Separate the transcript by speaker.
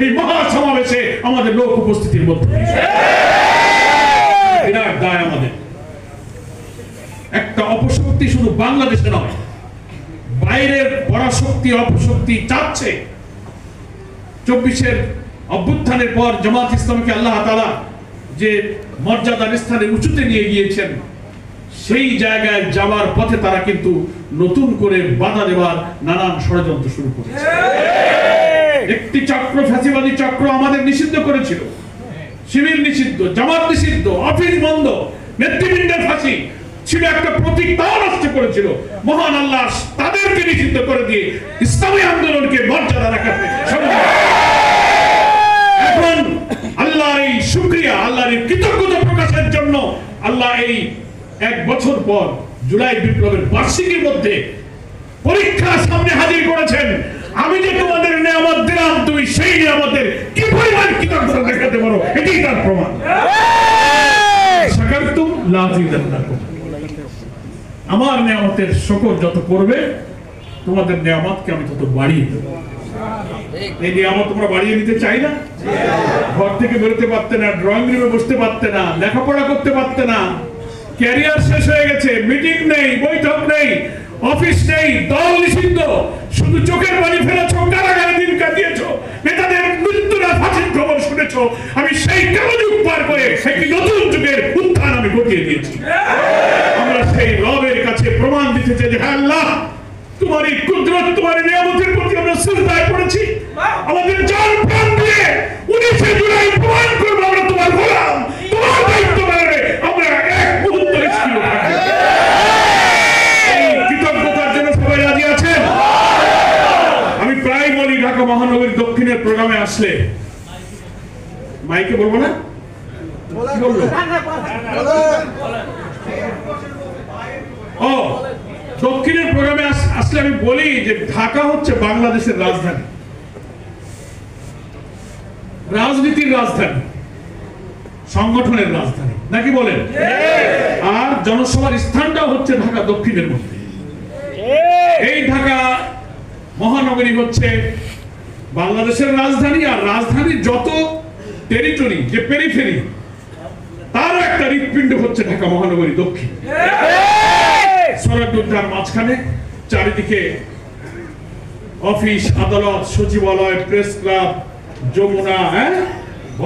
Speaker 1: এই মহাসমাবেশে আমাদের লোক উপস্থিতির মধ্যে বিরাট দায় আমাদের। একটা অপশক্তি শুধু বাংলাদেশে নয়, বাইরের পরাশক্তি অপশক্তি চাচ্ছে 24-এর অভ্যুত্থানের পর জামাত ইসলামকে আল্লাহ তাআলা যে মর্যাদার স্থানে উঁচুতে নিয়ে গিয়েছেন, সেই জায়গায় যাওয়ার পথে তারা কিন্তু নতুন করে বাধা দেওয়ার নানান ষড়যন্ত্র শুরু করেছে। একটি চক্র, ফ্যাসিবাদী চক্র আমাদের নিষিদ্ধ করেছিল, শিবির নিষিদ্ধ, জামাত নিষিদ্ধ, অফিস বন্ধ, নেতৃবৃন্দের ফাঁসি ছিল একটা প্রতীক, তাও নষ্ট করেছিল। মহান আল্লাহ তাদেরকে নিষিদ্ধ করে দিয়ে ইসলামী আন্দোলনকে মর্যাদা রাখাতে এখন আল্লাহর এই শুকরিয়া, আল্লাহর এই কৃতজ্ঞতা প্রকাশের জন্য আল্লাহ এই 1 বছর পর জুলাই বিপ্লবের বার্ষিকীর মধ্যে পরীক্ষার সামনে হাজির করেছেন। আমি যে তোমাদের নিয়ামত দিলাম, তুমি সেই নিয়ামতের কি পরিমাণ কৃতজ্ঞতা দেখাতে পারো, এটাই তার প্রমাণ। শাকারতুম লাযিদান্নাকুম, আমার নিয়ামতের শুকর যত করবে তোমাদের নিয়ামতকে আমি তত বাড়িয়ে দেব। এই নিয়ামত তোমরা বাড়িয়ে নিতে চাই না? ঘর থেকে বেরোতে পারতে না, ড্রয়িং রুমে বসতে পারতে না, লেখাপড়া করতে পারতে না, ক্যারিয়ার শেষ হয়ে গেছে, মিটিং নেই, বৈঠক নেই, অফিস নেই, দল নিষিদ্ধ, শুধু চোখের পানি ফেলেছো, কারাগারে দিন কাটিয়েছো, নেতাদের মৃত্যুরা ফাঁসির খবর শুনেছো। আমি সেই কালযুগ পার করে একটি নতুন যুগের উত্থান আমি ঘটিয়ে দিয়েছি। আমরা সেই রবের কাছে প্রমাণ দিতে চাই যে হ্যাঁ আল্লাহ, তোমার এই কুদরত, তোমার নিয়ামতের প্রতি আমরা সিজদায় পড়েছি। আমাদের জান প্রাণ দিয়ে 19শে জুলাই প্রমাণ করব আমরা তোমার গোলাম, তোমার দায়িত্ব পালনে আমরা এক মুহূর্ত নিষ্ক্রিয় থাকব। এই কৃতজ্ঞতার জন্য সবাই রাজি আছেন? আমি প্রায় বলি ঢাকা মহানগরীর দক্ষিণের প্রোগ্রামে আসলে, মাইকে বলবো না, কি বলবো? ও দক্ষিণের প্রোগ্রামে আসলে আমি বলি যে ঢাকা হচ্ছে বাংলাদেশের রাজধানী, রাজনীতির রাজধানী, সংগঠনের রাজধানী, নাকি বলেন? আর জনসভার স্থানটাও হচ্ছে ঢাকা দক্ষিণের মধ্যে। এই ঢাকা মহানগরী হচ্ছে বাংলাদেশের রাজধানী, আর রাজধানীর যত টেরিটরি, যে পেরিফেরি, তারও একটা হৃৎপিণ্ড হচ্ছে ঢাকা মহানগরী দক্ষিণ। সড়কদ্বার মাঝখানে, চারিদিকে অফিস, আদালত, সচিবালয়, প্রেস ক্লাব, যমুনা,